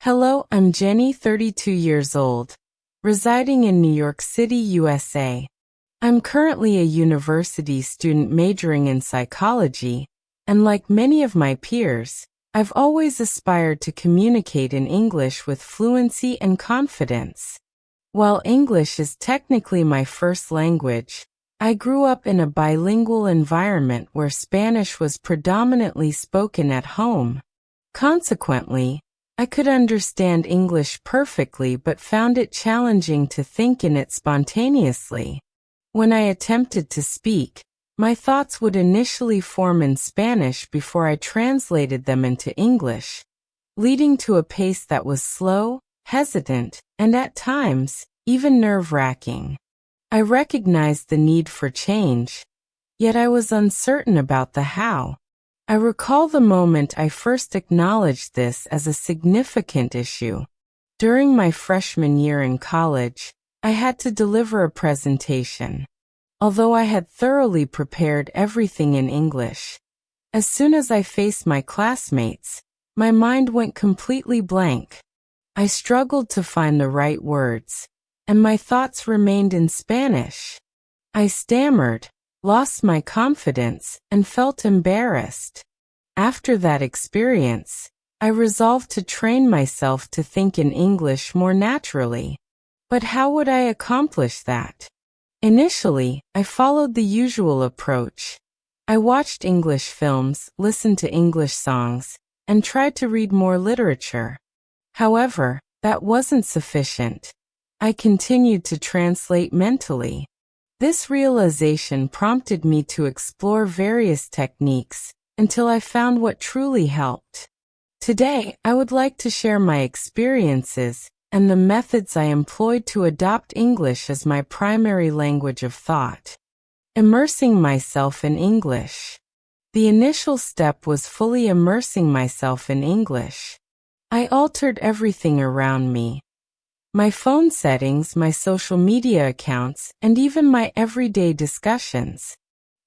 Hello, I'm Jenny, 32 years old, residing in New York City, USA. I'm currently a university student majoring in psychology, and like many of my peers, I've always aspired to communicate in English with fluency and confidence. While English is technically my first language, I grew up in a bilingual environment where Spanish was predominantly spoken at home. Consequently, I could understand English perfectly but found it challenging to think in it spontaneously. When I attempted to speak, my thoughts would initially form in Spanish before I translated them into English, leading to a pace that was slow, hesitant, and at times, even nerve-wracking. I recognized the need for change, yet I was uncertain about the how. I recall the moment I first acknowledged this as a significant issue. During my freshman year in college, I had to deliver a presentation. Although I had thoroughly prepared everything in English, as soon as I faced my classmates, my mind went completely blank. I struggled to find the right words, and my thoughts remained in Spanish. I stammered, lost my confidence, and felt embarrassed. After that experience, I resolved to train myself to think in English more naturally. But how would I accomplish that? Initially, I followed the usual approach. I watched English films, listened to English songs, and tried to read more literature. However, that wasn't sufficient. I continued to translate mentally. This realization prompted me to explore various techniques until I found what truly helped. Today, I would like to share my experiences and the methods I employed to adopt English as my primary language of thought. Immersing myself in English. The initial step was fully immersing myself in English. I altered everything around me. My phone settings, my social media accounts, and even my everyday discussions.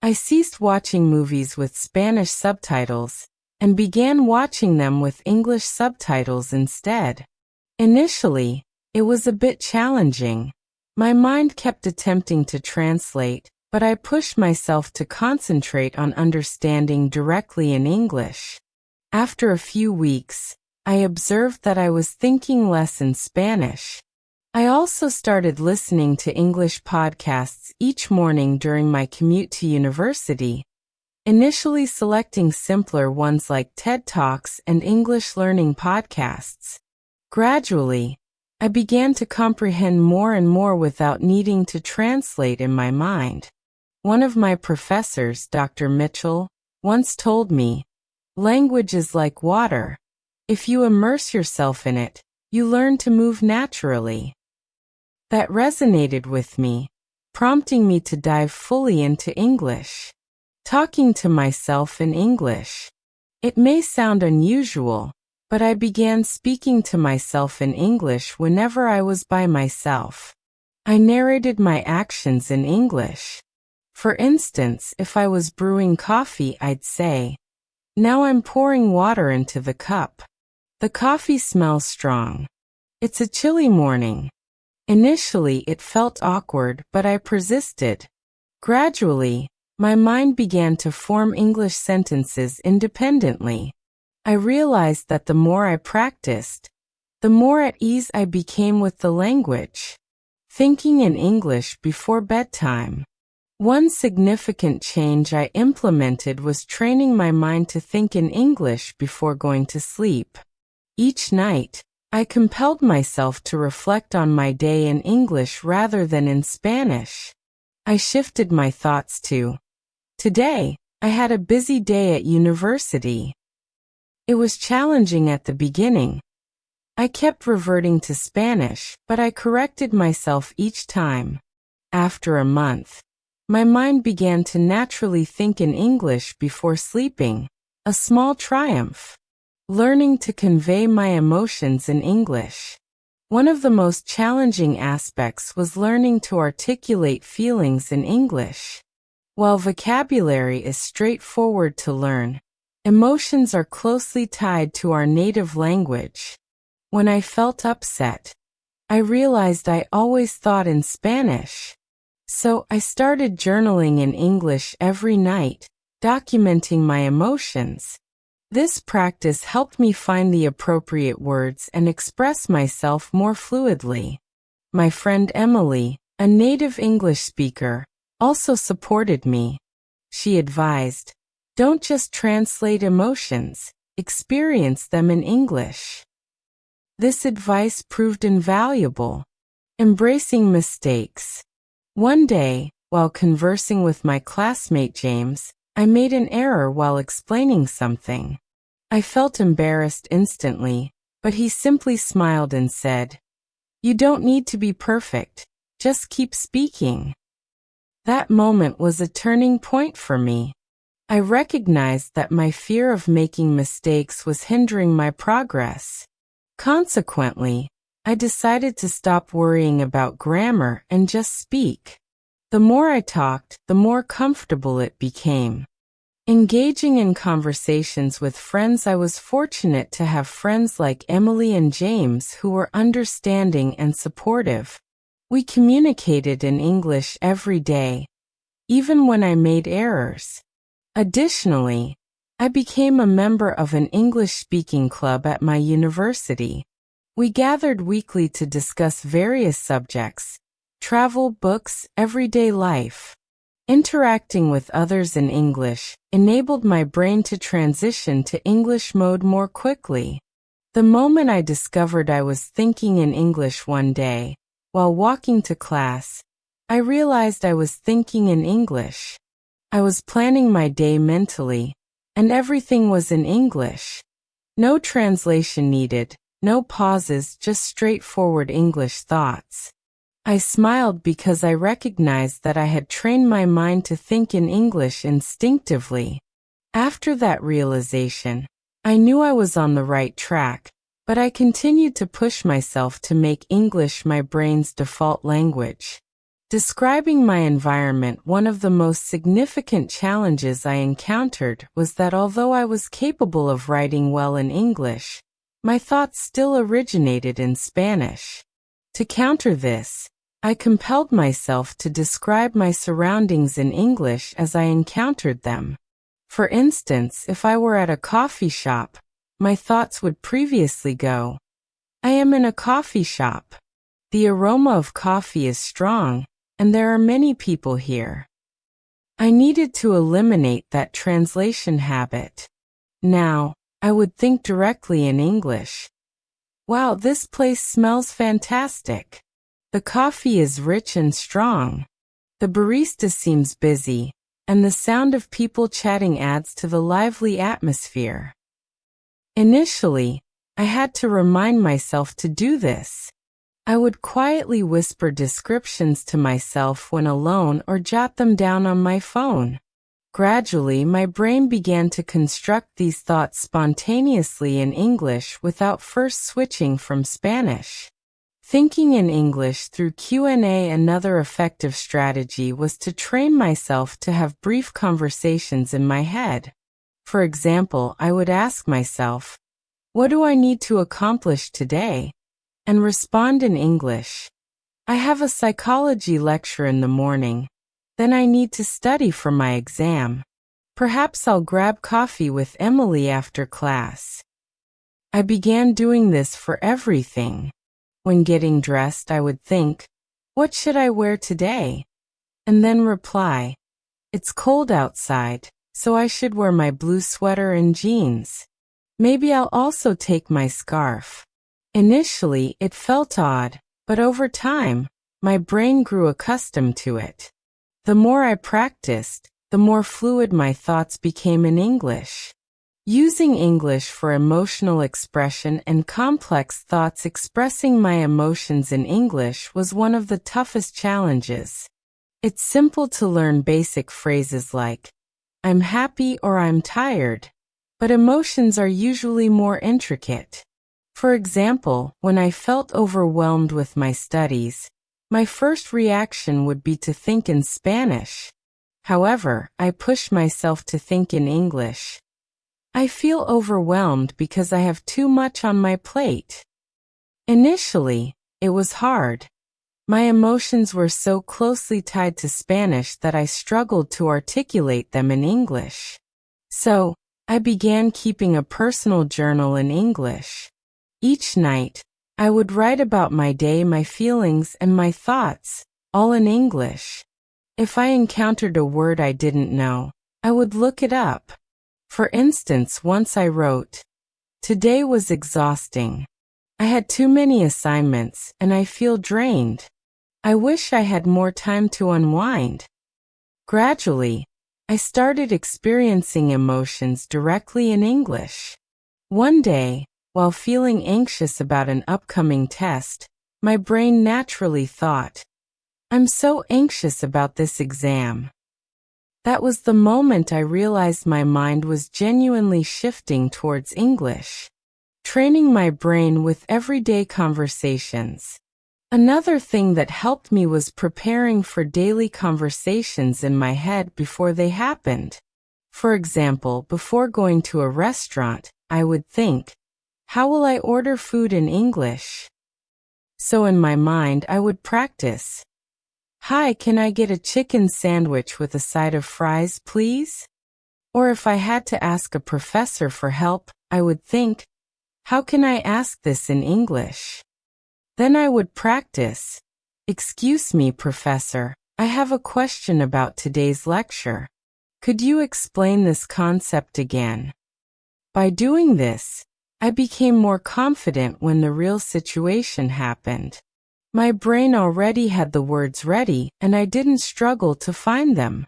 I ceased watching movies with Spanish subtitles and began watching them with English subtitles instead. Initially, it was a bit challenging. My mind kept attempting to translate, but I pushed myself to concentrate on understanding directly in English. After a few weeks, I observed that I was thinking less in Spanish. I also started listening to English podcasts each morning during my commute to university, initially selecting simpler ones like TED Talks and English learning podcasts. Gradually, I began to comprehend more and more without needing to translate in my mind. One of my professors, Dr. Mitchell, once told me, "Language is like water. If you immerse yourself in it, you learn to move naturally." That resonated with me, prompting me to dive fully into English. Talking to myself in English. It may sound unusual, but I began speaking to myself in English whenever I was by myself. I narrated my actions in English. For instance, if I was brewing coffee, I'd say, "Now I'm pouring water into the cup. The coffee smells strong. It's a chilly morning." Initially, it felt awkward, but I persisted. Gradually, my mind began to form English sentences independently. I realized that the more I practiced, the more at ease I became with the language. Thinking in English before bedtime. One significant change I implemented was training my mind to think in English before going to sleep. Each night, I compelled myself to reflect on my day in English rather than in Spanish. I shifted my thoughts to, "Today, I had a busy day at university." It was challenging at the beginning. I kept reverting to Spanish, but I corrected myself each time. After a month, my mind began to naturally think in English before sleeping, a small triumph. Learning to convey my emotions in English. One of the most challenging aspects was learning to articulate feelings in English. While vocabulary is straightforward to learn, emotions are closely tied to our native language. When I felt upset, I realized I always thought in Spanish. So I started journaling in English every night, documenting my emotions. This practice helped me find the appropriate words and express myself more fluidly. My friend Emily, a native English speaker, also supported me. She advised, "Don't just translate emotions, experience them in English." This advice proved invaluable. Embracing mistakes. One day, while conversing with my classmate James, I made an error while explaining something. I felt embarrassed instantly, but he simply smiled and said, "You don't need to be perfect, just keep speaking." That moment was a turning point for me. I recognized that my fear of making mistakes was hindering my progress. Consequently, I decided to stop worrying about grammar and just speak. The more I talked, the more comfortable it became. Engaging in conversations with friends. I was fortunate to have friends like Emily and James who were understanding and supportive. We communicated in English every day, even when I made errors. Additionally, I became a member of an English-speaking club at my university. We gathered weekly to discuss various subjects: travel, books, everyday life. Interacting with others in English enabled my brain to transition to English mode more quickly. The moment I discovered I was thinking in English one day, while walking to class, I realized I was thinking in English. I was planning my day mentally, and everything was in English. No translation needed, no pauses, just straightforward English thoughts. I smiled because I recognized that I had trained my mind to think in English instinctively. After that realization, I knew I was on the right track, but I continued to push myself to make English my brain's default language. Describing my environment, one of the most significant challenges I encountered was that although I was capable of writing well in English, my thoughts still originated in Spanish. To counter this, I compelled myself to describe my surroundings in English as I encountered them. For instance, if I were at a coffee shop, my thoughts would previously go, "I am in a coffee shop. The aroma of coffee is strong, and there are many people here." I needed to eliminate that translation habit. Now, I would think directly in English. "Wow, this place smells fantastic. The coffee is rich and strong. The barista seems busy, and the sound of people chatting adds to the lively atmosphere." Initially, I had to remind myself to do this. I would quietly whisper descriptions to myself when alone or jot them down on my phone. Gradually, my brain began to construct these thoughts spontaneously in English without first switching from Spanish. Thinking in English through Q&A. Another effective strategy was to train myself to have brief conversations in my head. For example, I would ask myself, "What do I need to accomplish today?" and respond in English. "I have a psychology lecture in the morning. Then I need to study for my exam. Perhaps I'll grab coffee with Emily after class." I began doing this for everything. When getting dressed, I would think, "What should I wear today?" and then reply, "It's cold outside, so I should wear my blue sweater and jeans. Maybe I'll also take my scarf." Initially, it felt odd, but over time, my brain grew accustomed to it. The more I practiced, the more fluid my thoughts became in English. Using English for emotional expression and complex thoughts. Expressing my emotions in English was one of the toughest challenges. It's simple to learn basic phrases like, "I'm happy" or "I'm tired," but emotions are usually more intricate. For example, when I felt overwhelmed with my studies, my first reaction would be to think in Spanish. However, I push myself to think in English. "I feel overwhelmed because I have too much on my plate." Initially, it was hard. My emotions were so closely tied to Spanish that I struggled to articulate them in English. So, I began keeping a personal journal in English. Each night, I would write about my day, my feelings, and my thoughts, all in English. If I encountered a word I didn't know, I would look it up. For instance, once I wrote, "Today was exhausting. I had too many assignments, and I feel drained. I wish I had more time to unwind." Gradually, I started experiencing emotions directly in English. One day, while feeling anxious about an upcoming test, my brain naturally thought, "I'm so anxious about this exam." That was the moment I realized my mind was genuinely shifting towards English, training my brain with everyday conversations. Another thing that helped me was preparing for daily conversations in my head before they happened. For example, before going to a restaurant, I would think, "How will I order food in English?" So in my mind, I would practice, "Hi, can I get a chicken sandwich with a side of fries, please?" Or if I had to ask a professor for help, I would think, "How can I ask this in English?" Then I would practice, "Excuse me, professor, I have a question about today's lecture. Could you explain this concept again?" By doing this, I became more confident when the real situation happened. My brain already had the words ready, and I didn't struggle to find them.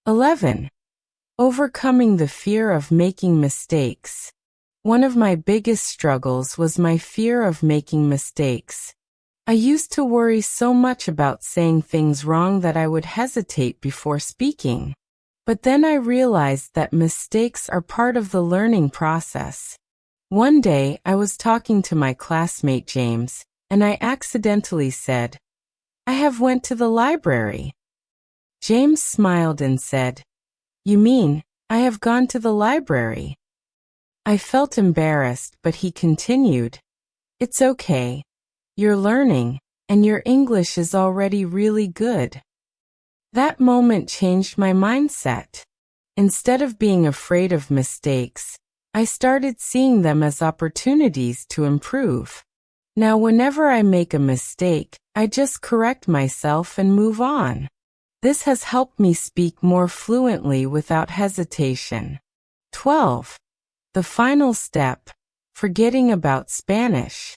11. Overcoming the fear of making mistakes. One of my biggest struggles was my fear of making mistakes. I used to worry so much about saying things wrong that I would hesitate before speaking. But then I realized that mistakes are part of the learning process. One day, I was talking to my classmate James, and I accidentally said, "I have went to the library." James smiled and said, "You mean, I have gone to the library?" I felt embarrassed, but he continued, "It's okay. You're learning, and your English is already really good." That moment changed my mindset. Instead of being afraid of mistakes, I started seeing them as opportunities to improve. Now, whenever I make a mistake, I just correct myself and move on. This has helped me speak more fluently without hesitation. 12. The final step, forgetting about Spanish.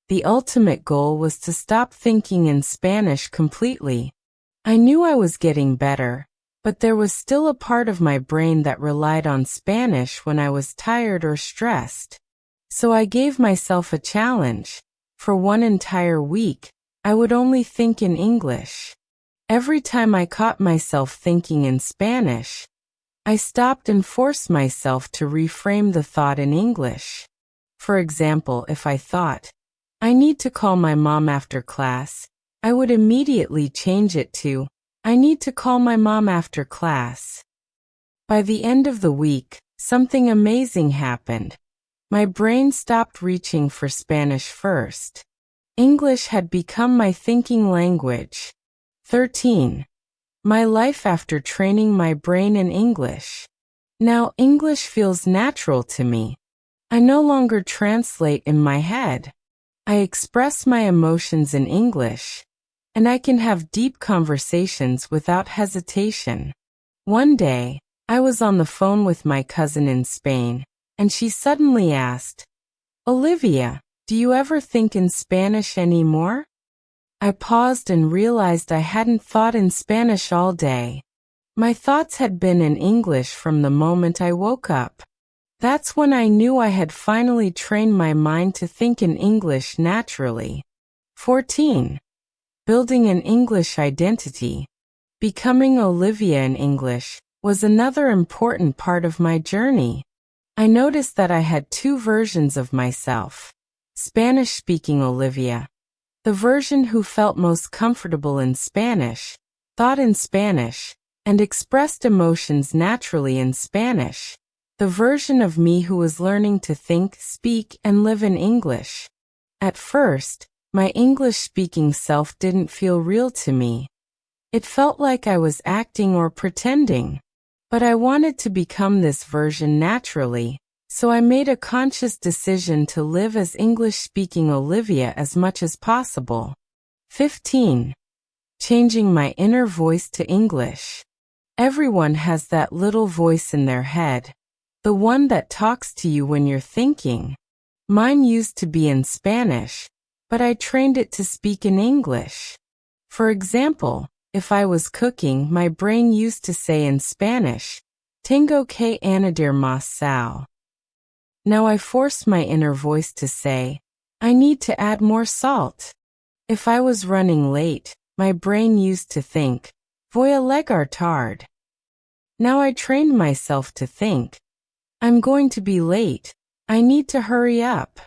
The ultimate goal was to stop thinking in Spanish completely. I knew I was getting better, but there was still a part of my brain that relied on Spanish when I was tired or stressed. So I gave myself a challenge. For one entire week, I would only think in English. Every time I caught myself thinking in Spanish, I stopped and forced myself to reframe the thought in English. For example, if I thought, "I need to call my mom after class," I would immediately change it to, "I need to call my mom after class." By the end of the week, something amazing happened. My brain stopped reaching for Spanish first. English had become my thinking language. 13. My life after training my brain in English. Now English feels natural to me. I no longer translate in my head. I express my emotions in English, and I can have deep conversations without hesitation. One day, I was on the phone with my cousin in Spain, and she suddenly asked, "Olivia, do you ever think in Spanish anymore?" I paused and realized I hadn't thought in Spanish all day. My thoughts had been in English from the moment I woke up. That's when I knew I had finally trained my mind to think in English naturally. 14. Building an English identity. Becoming Olivia in English was another important part of my journey. I noticed that I had two versions of myself. Spanish-speaking Olivia, the version who felt most comfortable in Spanish, thought in Spanish, and expressed emotions naturally in Spanish. The version of me who was learning to think, speak, and live in English. At first, my English-speaking self didn't feel real to me. It felt like I was acting or pretending. But I wanted to become this version naturally, so I made a conscious decision to live as English-speaking Olivia as much as possible. 15. Changing my inner voice to English. Everyone has that little voice in their head, the one that talks to you when you're thinking. Mine used to be in Spanish, but I trained it to speak in English. For example, if I was cooking, my brain used to say in Spanish, "Tengo que añadir más sal." Now I force my inner voice to say, "I need to add more salt." If I was running late, my brain used to think, "Voy a llegar tarde." Now I trained myself to think, "I'm going to be late. I need to hurry up."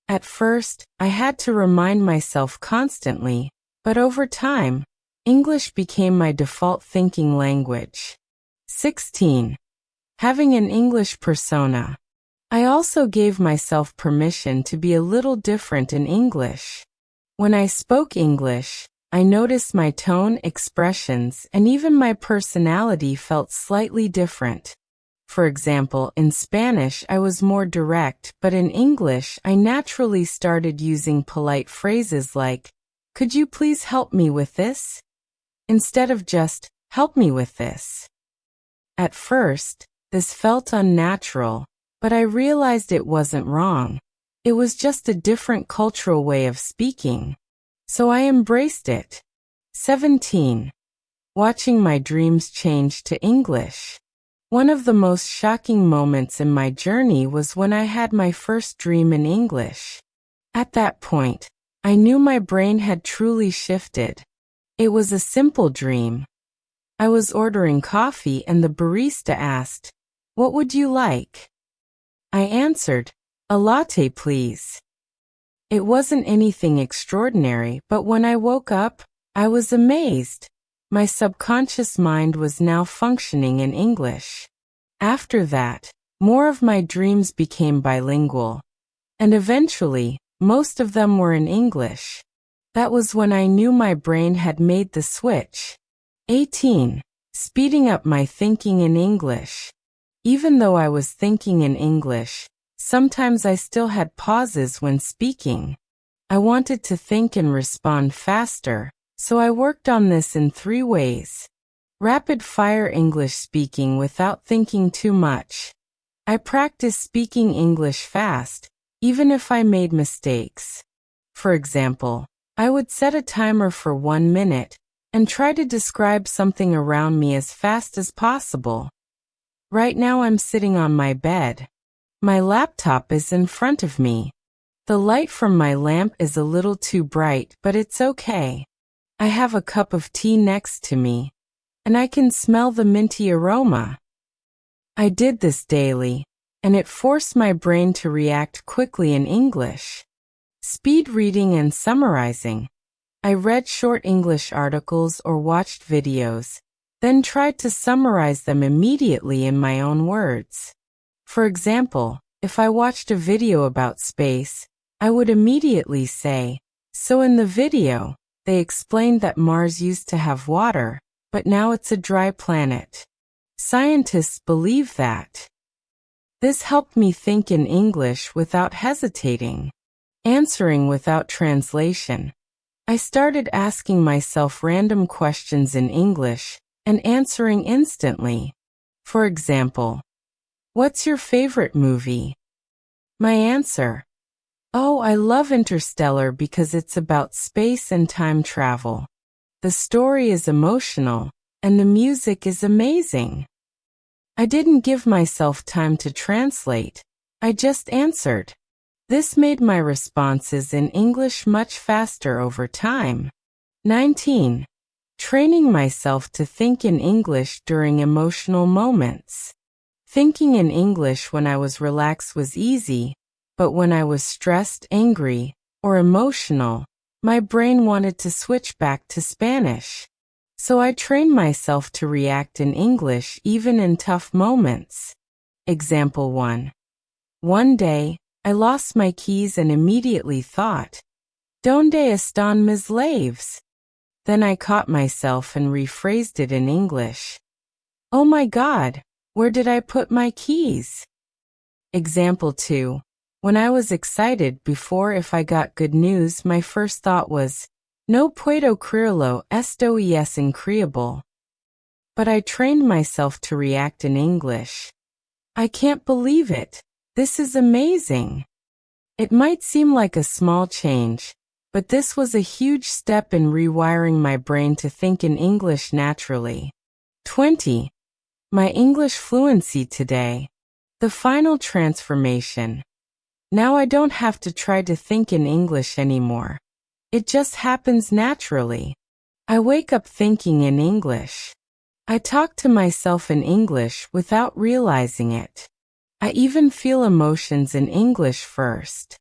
At first, I had to remind myself constantly, but over time, English became my default thinking language. 16. Having an English persona. I also gave myself permission to be a little different in English. When I spoke English, I noticed my tone, expressions, and even my personality felt slightly different. For example, in Spanish I was more direct, but in English I naturally started using polite phrases like, "Could you please help me with this?" instead of just, "Help me with this." At first, this felt unnatural, but I realized it wasn't wrong. It was just a different cultural way of speaking. So I embraced it. 17. Watching my dreams change to English. One of the most shocking moments in my journey was when I had my first dream in English. At that point, I knew my brain had truly shifted. It was a simple dream. I was ordering coffee and the barista asked, "What would you like?" I answered, "A latte, please." It wasn't anything extraordinary, but when I woke up, I was amazed. My subconscious mind was now functioning in English. After that, more of my dreams became bilingual. And eventually, most of them were in English. That was when I knew my brain had made the switch. 18. Speeding up my thinking in English. Even though I was thinking in English, sometimes I still had pauses when speaking. I wanted to think and respond faster, so I worked on this in 3 ways. Rapid-fire English speaking without thinking too much. I practiced speaking English fast, even if I made mistakes. For example, I would set a timer for 1 minute and try to describe something around me as fast as possible. Right now I'm sitting on my bed. My laptop is in front of me. The light from my lamp is a little too bright, but it's okay. I have a cup of tea next to me, and I can smell the minty aroma. I did this daily, and it forced my brain to react quickly in English. Speed reading and summarizing. I read short English articles or watched videos, then tried to summarize them immediately in my own words. For example, if I watched a video about space, I would immediately say, "So in the video, they explained that Mars used to have water, but now it's a dry planet. Scientists believe that." This helped me think in English without hesitating. Answering without translation. I started asking myself random questions in English and answering instantly. For example, "What's your favorite movie?" My answer, "Oh, I love Interstellar because it's about space and time travel. The story is emotional, and the music is amazing." I didn't give myself time to translate. I just answered. This made my responses in English much faster over time. 19. Training myself to think in English during emotional moments. Thinking in English when I was relaxed was easy, but when I was stressed, angry, or emotional, my brain wanted to switch back to Spanish. So I trained myself to react in English even in tough moments. Example 1. One day, I lost my keys and immediately thought, "Donde están mis llaves?" Then I caught myself and rephrased it in English. "Oh my God, where did I put my keys?" Example 2. When I was excited before if I got good news, my first thought was, "No puedo creerlo, esto es increíble." But I trained myself to react in English. "I can't believe it. This is amazing." It might seem like a small change, but this was a huge step in rewiring my brain to think in English naturally. 20. My English fluency today. The final transformation. Now I don't have to try to think in English anymore. It just happens naturally. I wake up thinking in English. I talk to myself in English without realizing it. I even feel emotions in English first.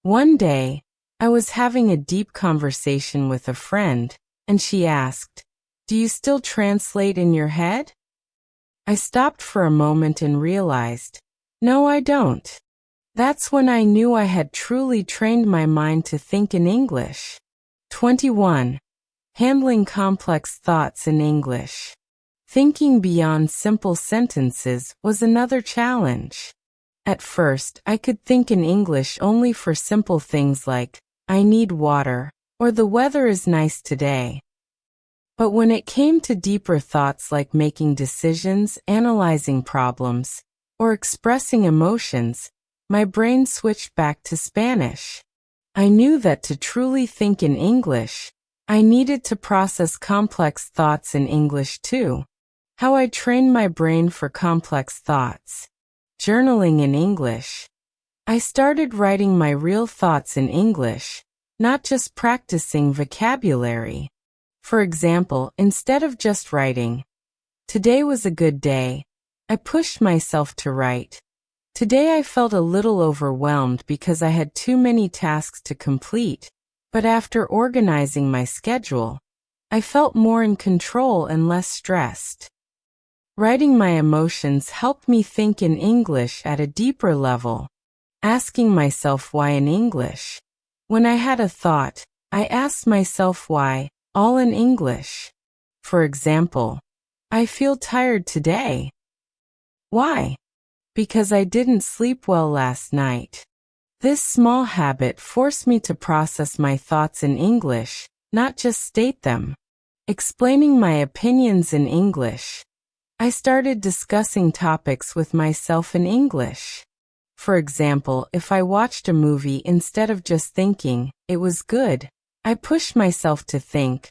One day, I was having a deep conversation with a friend, and she asked, "Do you still translate in your head?" I stopped for a moment and realized, no, I don't. That's when I knew I had truly trained my mind to think in English. 21. Handling complex thoughts in English. Thinking beyond simple sentences was another challenge. At first, I could think in English only for simple things like, "I need water," or "The weather is nice today." But when it came to deeper thoughts like making decisions, analyzing problems, or expressing emotions, my brain switched back to Spanish. I knew that to truly think in English, I needed to process complex thoughts in English too. How I trained my brain for complex thoughts. Journaling in English. I started writing my real thoughts in English, not just practicing vocabulary. For example, instead of just writing, "Today was a good day," I pushed myself to write, "Today I felt a little overwhelmed because I had too many tasks to complete, but after organizing my schedule, I felt more in control and less stressed." Writing my emotions helped me think in English at a deeper level, asking myself why in English. When I had a thought, I asked myself why, all in English. For example, "I feel tired today." Why? Because I didn't sleep well last night. This small habit forced me to process my thoughts in English, not just state them. Explaining my opinions in English. I started discussing topics with myself in English. For example, if I watched a movie instead of just thinking, "It was good," I pushed myself to think,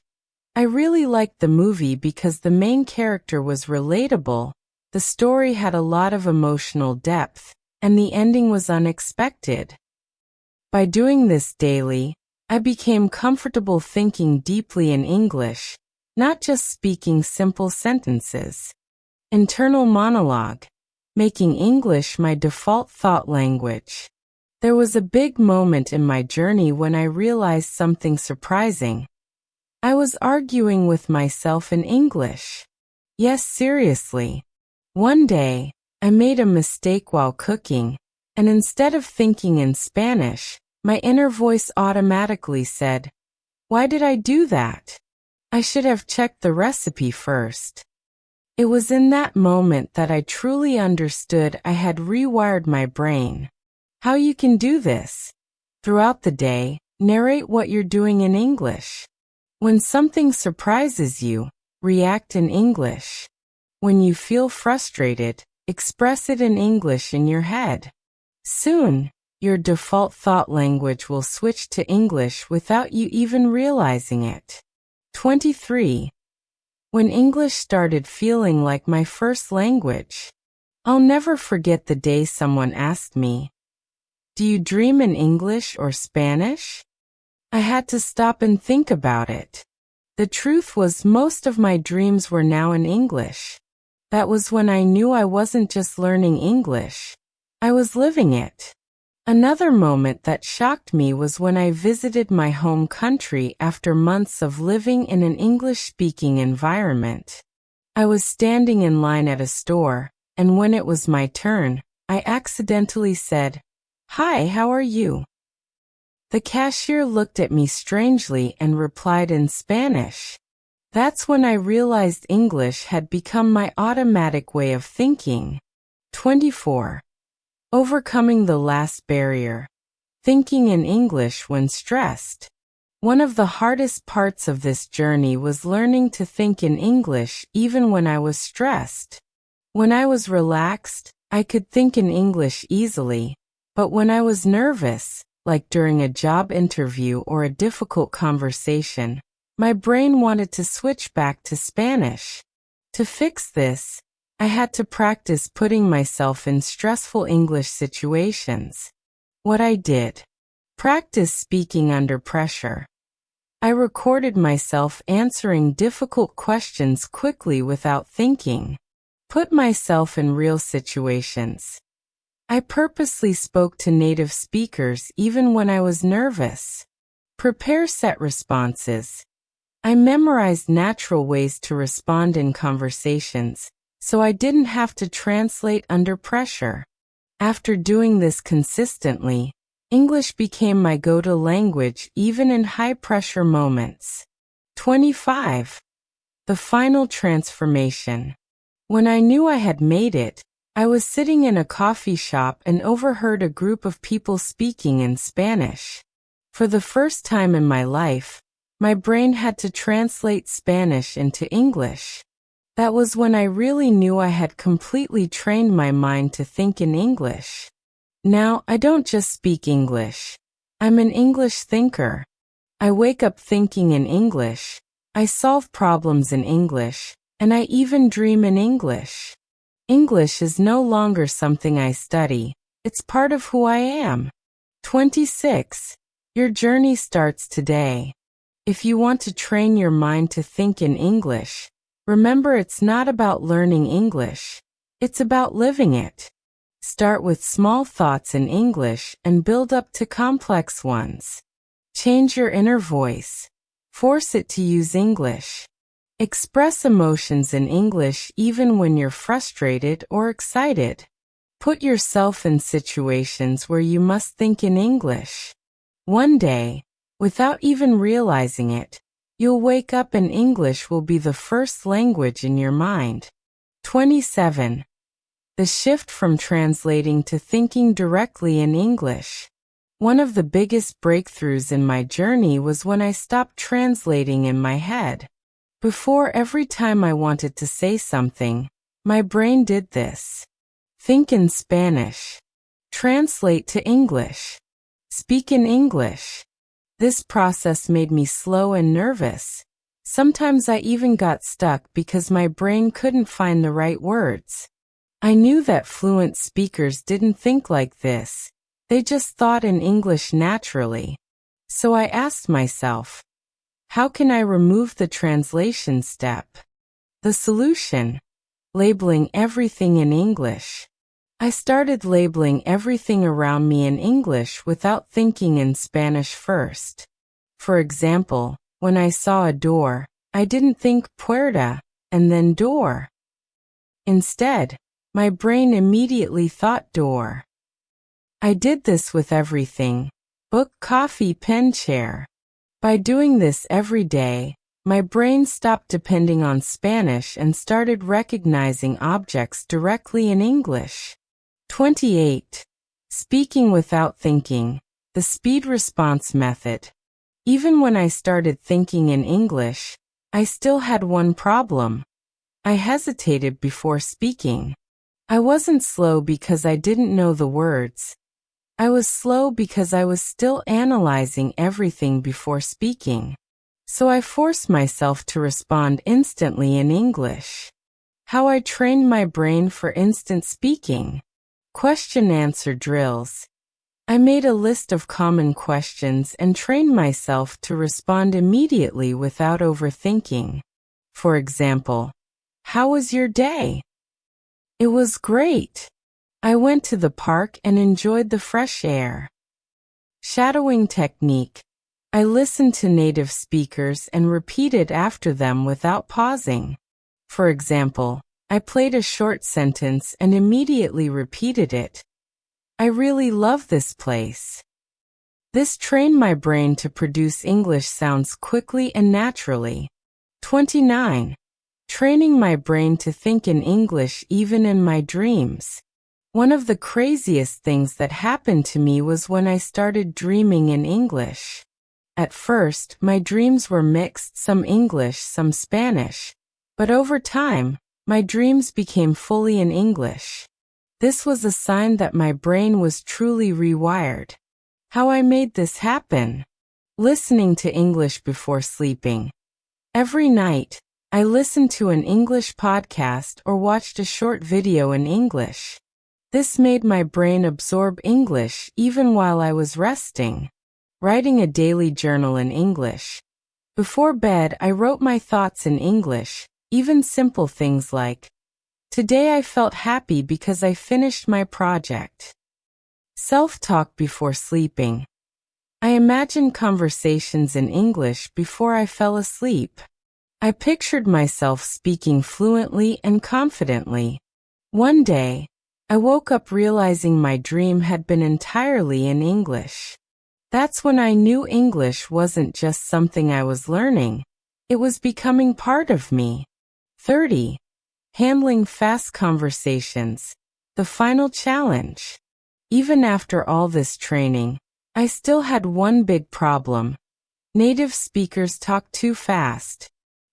"I really liked the movie because the main character was relatable, the story had a lot of emotional depth, and the ending was unexpected." By doing this daily, I became comfortable thinking deeply in English, not just speaking simple sentences. Internal monologue. Making English my default thought language. There was a big moment in my journey when I realized something surprising. I was arguing with myself in English. Yes, seriously. One day, I made a mistake while cooking, and instead of thinking in Spanish, my inner voice automatically said, "Why did I do that? I should have checked the recipe first." It was in that moment that I truly understood I had rewired my brain. How you can do this? Throughout the day, narrate what you're doing in English. When something surprises you, react in English. When you feel frustrated, express it in English in your head. Soon, your default thought language will switch to English without you even realizing it. 23. When English started feeling like my first language. I'll never forget the day someone asked me, "Do you dream in English or Spanish?" I had to stop and think about it. The truth was most of my dreams were now in English. That was when I knew I wasn't just learning English. I was living it. Another moment that shocked me was when I visited my home country after months of living in an English-speaking environment. I was standing in line at a store, and when it was my turn, I accidentally said, "Hi, how are you?" The cashier looked at me strangely and replied in Spanish. That's when I realized English had become my automatic way of thinking. 24. Overcoming the last barrier. Thinking in English when stressed. One of the hardest parts of this journey was learning to think in English even when I was stressed. When I was relaxed, I could think in English easily, but when I was nervous, like during a job interview or a difficult conversation, my brain wanted to switch back to Spanish. To fix this, I had to practice putting myself in stressful English situations. What I did: practice speaking under pressure. I recorded myself answering difficult questions quickly without thinking. Put myself in real situations. I purposely spoke to native speakers even when I was nervous. Prepare set responses. I memorized natural ways to respond in conversations, so I didn't have to translate under pressure. After doing this consistently, English became my go-to language even in high-pressure moments. 25. The final transformation. When I knew I had made it, I was sitting in a coffee shop and overheard a group of people speaking in Spanish. For the first time in my life, my brain had to translate Spanish into English. That was when I really knew I had completely trained my mind to think in English. Now, I don't just speak English. I'm an English thinker. I wake up thinking in English, I solve problems in English, and I even dream in English. English is no longer something I study, it's part of who I am. 26. Your journey starts today. If you want to train your mind to think in English, remember it's not about learning English, it's about living it. Start with small thoughts in English and build up to complex ones. Change your inner voice. Force it to use English. Express emotions in English even when you're frustrated or excited. Put yourself in situations where you must think in English. One day, without even realizing it, you'll wake up and English will be the first language in your mind. 27. The shift from translating to thinking directly in English. One of the biggest breakthroughs in my journey was when I stopped translating in my head. Before, every time I wanted to say something, my brain did this. Think in Spanish. Translate to English. Speak in English. This process made me slow and nervous. Sometimes I even got stuck because my brain couldn't find the right words. I knew that fluent speakers didn't think like this. They just thought in English naturally. So I asked myself, how can I remove the translation step? The solution: labeling everything in English. I started labeling everything around me in English without thinking in Spanish first. For example, when I saw a door, I didn't think puerta and then door. Instead, my brain immediately thought door. I did this with everything: book, coffee, pen, chair. By doing this every day, my brain stopped depending on Spanish and started recognizing objects directly in English. 28. Speaking without thinking. The speed response method. Even when I started thinking in English, I still had one problem. I hesitated before speaking. I wasn't slow because I didn't know the words. I was slow because I was still analyzing everything before speaking. So I forced myself to respond instantly in English. How I trained my brain for instant speaking. Question-answer drills. I made a list of common questions and trained myself to respond immediately without overthinking. For example, how was your day? It was great. I went to the park and enjoyed the fresh air. Shadowing technique. I listened to native speakers and repeated after them without pausing. For example, I played a short sentence and immediately repeated it. I really love this place. This trained my brain to produce English sounds quickly and naturally. 29. Training my brain to think in English even in my dreams. One of the craziest things that happened to me was when I started dreaming in English. At first, my dreams were mixed, some English, some Spanish. But over time, my dreams became fully in English. This was a sign that my brain was truly rewired. How I made this happen? Listening to English before sleeping. Every night, I listened to an English podcast or watched a short video in English. This made my brain absorb English even while I was resting. Writing a daily journal in English. Before bed, I wrote my thoughts in English, even simple things like, "Today I felt happy because I finished my project." Self-talk before sleeping. I imagined conversations in English before I fell asleep. I pictured myself speaking fluently and confidently. One day, I woke up realizing my dream had been entirely in English. That's when I knew English wasn't just something I was learning. It was becoming part of me. 30. Handling fast conversations. The final challenge. Even after all this training, I still had one big problem. Native speakers talk too fast.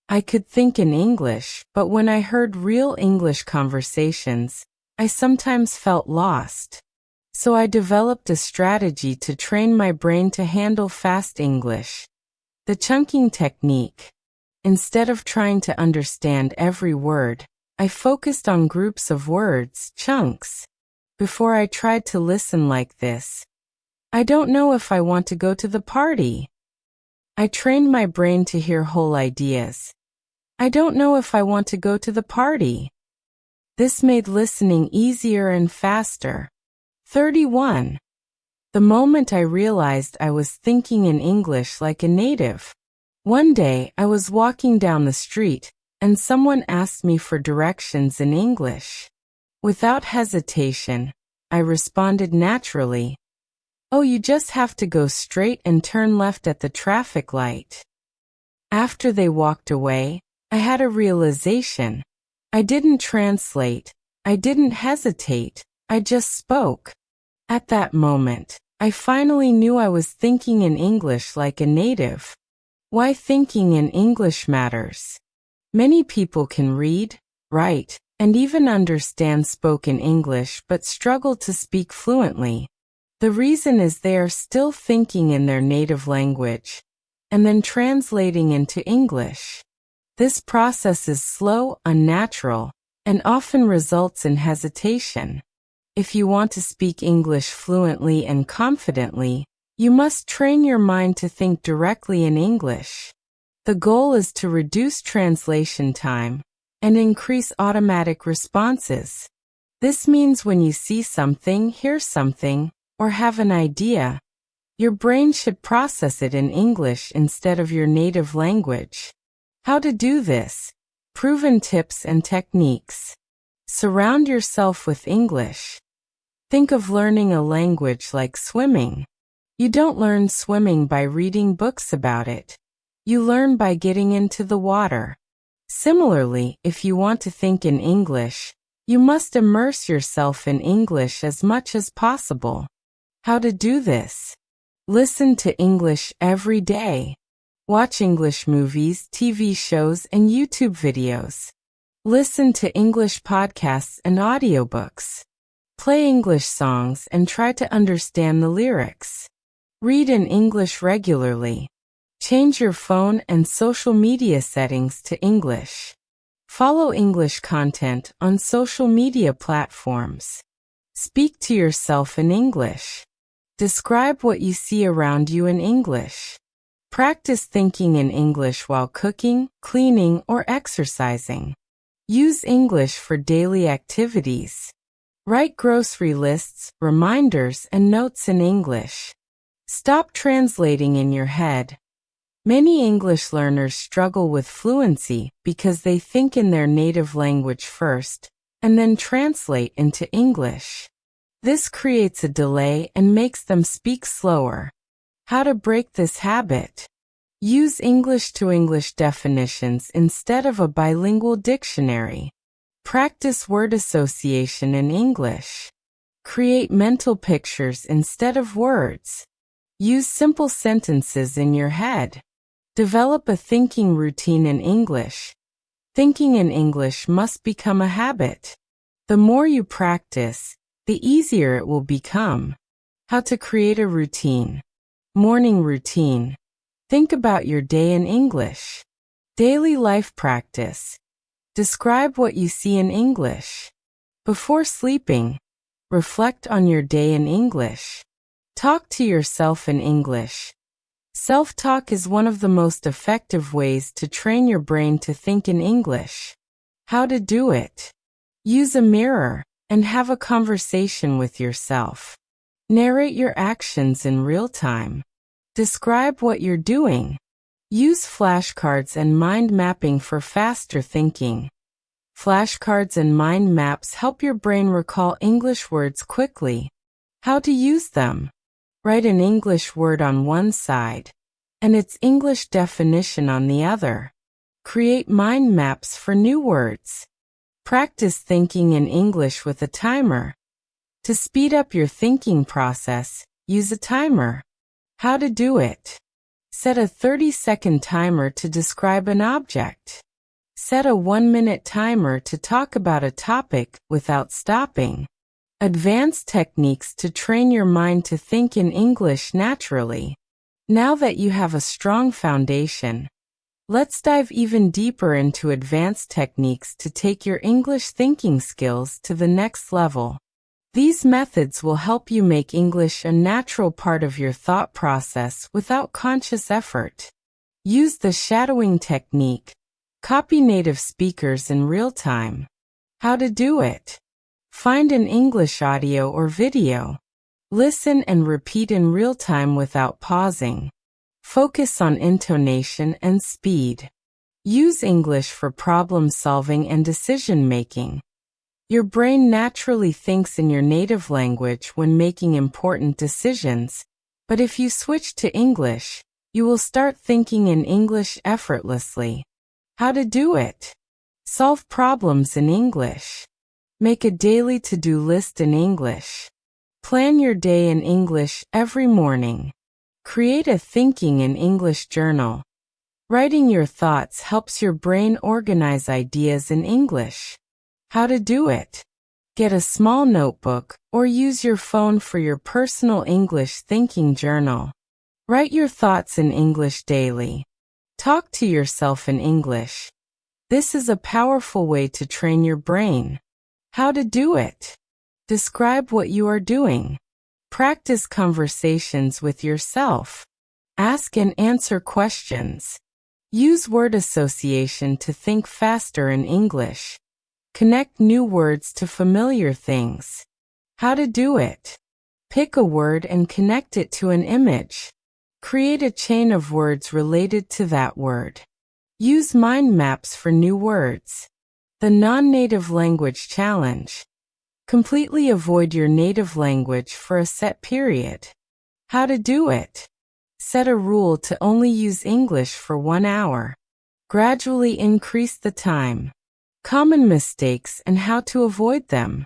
I could think in English, but when I heard real English conversations, I sometimes felt lost. So I developed a strategy to train my brain to handle fast English. The chunking technique. Instead of trying to understand every word, I focused on groups of words, chunks. Before I tried to listen like this. I don't know if I want to go to the party. I trained my brain to hear whole ideas. I don't know if I want to go to the party. This made listening easier and faster. 31. The moment I realized I was thinking in English like a native. One day, I was walking down the street, and someone asked me for directions in English. Without hesitation, I responded naturally. "Oh, you just have to go straight and turn left at the traffic light." After they walked away, I had a realization. I didn't translate. I didn't hesitate. I just spoke. At that moment, I finally knew I was thinking in English like a native. Why thinking in English matters. Many people can read, write, and even understand spoken English but struggle to speak fluently. The reason is they are still thinking in their native language and then translating into English. This process is slow, unnatural, and often results in hesitation. If you want to speak English fluently and confidently, you must train your mind to think directly in English. The goal is to reduce translation time and increase automatic responses. This means when you see something, hear something, or have an idea, your brain should process it in English instead of your native language. How to do this? Proven tips and techniques. Surround yourself with English. Think of learning a language like swimming. You don't learn swimming by reading books about it. You learn by getting into the water. Similarly, if you want to think in English, you must immerse yourself in English as much as possible. How to do this? Listen to English every day. Watch English movies, TV shows, and YouTube videos. Listen to English podcasts and audiobooks. Play English songs and try to understand the lyrics. Read in English regularly. Change your phone and social media settings to English. Follow English content on social media platforms. Speak to yourself in English. Describe what you see around you in English. Practice thinking in English while cooking, cleaning, or exercising. Use English for daily activities. Write grocery lists, reminders, and notes in English. Stop translating in your head. Many English learners struggle with fluency because they think in their native language first, and then translate into English. This creates a delay and makes them speak slower. How to break this habit? Use English-to-English definitions instead of a bilingual dictionary. Practice word association in English. Create mental pictures instead of words. Use simple sentences in your head. Develop a thinking routine in English. Thinking in English must become a habit. The more you practice, the easier it will become. How to create a routine. Morning routine. Think about your day in English. Daily life practice. Describe what you see in English. Before sleeping, reflect on your day in English. Talk to yourself in English. Self-talk is one of the most effective ways to train your brain to think in English. How to do it? Use a mirror and have a conversation with yourself. Narrate your actions in real time. Describe what you're doing. Use flashcards and mind mapping for faster thinking. Flashcards and mind maps help your brain recall English words quickly. How to use them? Write an English word on one side and its English definition on the other. Create mind maps for new words. Practice thinking in English with a timer. To speed up your thinking process, use a timer. How to do it? Set a 30-second timer to describe an object. Set a 1-minute timer to talk about a topic without stopping. Advanced techniques to train your mind to think in English naturally. Now that you have a strong foundation, let's dive even deeper into advanced techniques to take your English thinking skills to the next level. These methods will help you make English a natural part of your thought process without conscious effort. Use the shadowing technique. Copy native speakers in real time. How to do it? Find an English audio or video. Listen and repeat in real time without pausing. Focus on intonation and speed. Use English for problem solving and decision making. Your brain naturally thinks in your native language when making important decisions, but if you switch to English, you will start thinking in English effortlessly. How to do it? Solve problems in English. Make a daily to-do list in English. Plan your day in English every morning. Create a thinking in English journal. Writing your thoughts helps your brain organize ideas in English. How to do it? Get a small notebook or use your phone for your personal English thinking journal. Write your thoughts in English daily. Talk to yourself in English. This is a powerful way to train your brain. How to do it? Describe what you are doing. Practice conversations with yourself. Ask and answer questions. Use word association to think faster in English. Connect new words to familiar things. How to do it? Pick a word and connect it to an image. Create a chain of words related to that word. Use mind maps for new words. The non-native language challenge. Completely avoid your native language for a set period. How to do it? Set a rule to only use English for 1 hour. Gradually increase the time. Common mistakes and how to avoid them.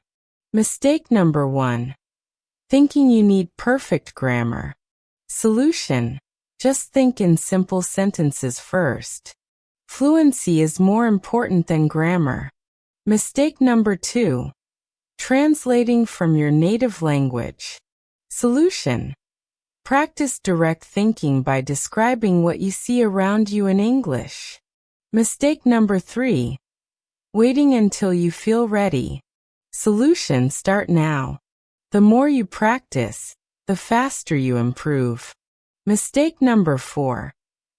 Mistake number 1. Thinking you need perfect grammar. Solution: just think in simple sentences first. Fluency is more important than grammar. Mistake number 2. Translating from your native language. Solution: practice direct thinking by describing what you see around you in English. Mistake number 3. Waiting until you feel ready. Solution: start now. The more you practice, the faster you improve. Mistake number 4.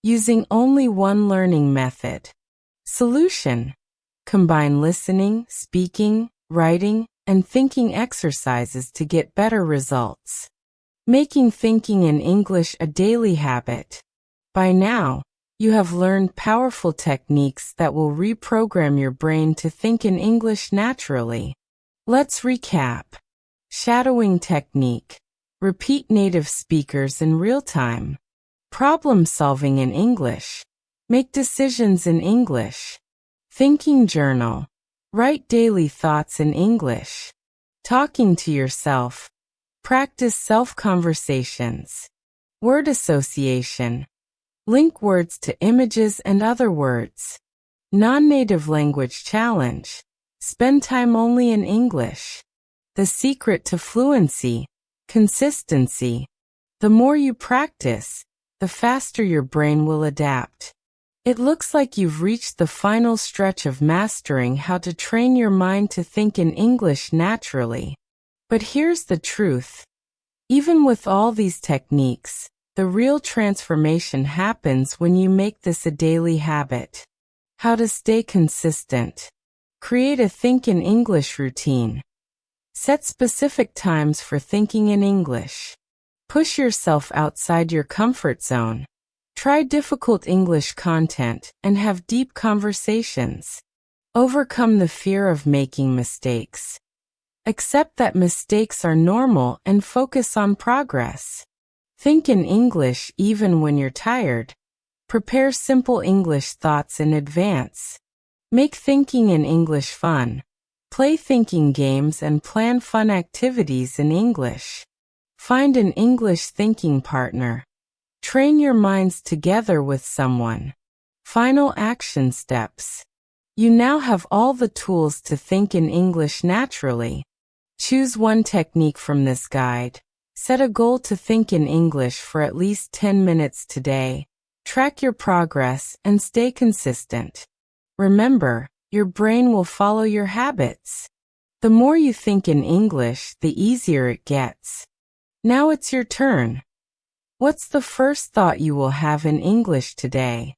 Using only one learning method. Solution: combine listening, speaking, writing, and thinking exercises to get better results. Making thinking in English a daily habit. By now, you have learned powerful techniques that will reprogram your brain to think in English naturally. Let's recap. Shadowing technique. Repeat native speakers in real time. Problem solving in English. Make decisions in English. Thinking journal. Write daily thoughts in English. Talking to yourself. Practice self-conversations. Word association. Link words to images and other words. Non-native language challenge. Spend time only in English. The secret to fluency. Consistency. The more you practice, the faster your brain will adapt. It looks like you've reached the final stretch of mastering how to train your mind to think in English naturally. But here's the truth. Even with all these techniques, the real transformation happens when you make this a daily habit. How to stay consistent. Create a Think in English routine. Set specific times for thinking in English. Push yourself outside your comfort zone. Try difficult English content and have deep conversations. Overcome the fear of making mistakes. Accept that mistakes are normal and focus on progress. Think in English even when you're tired. Prepare simple English thoughts in advance. Make thinking in English fun. Play thinking games and plan fun activities in English. Find an English thinking partner. Train your minds together with someone. Final action steps. You now have all the tools to think in English naturally. Choose one technique from this guide. Set a goal to think in English for at least 10 minutes today. Track your progress and stay consistent. Remember, your brain will follow your habits. The more you think in English, the easier it gets. Now it's your turn. What's the first thought you will have in English today?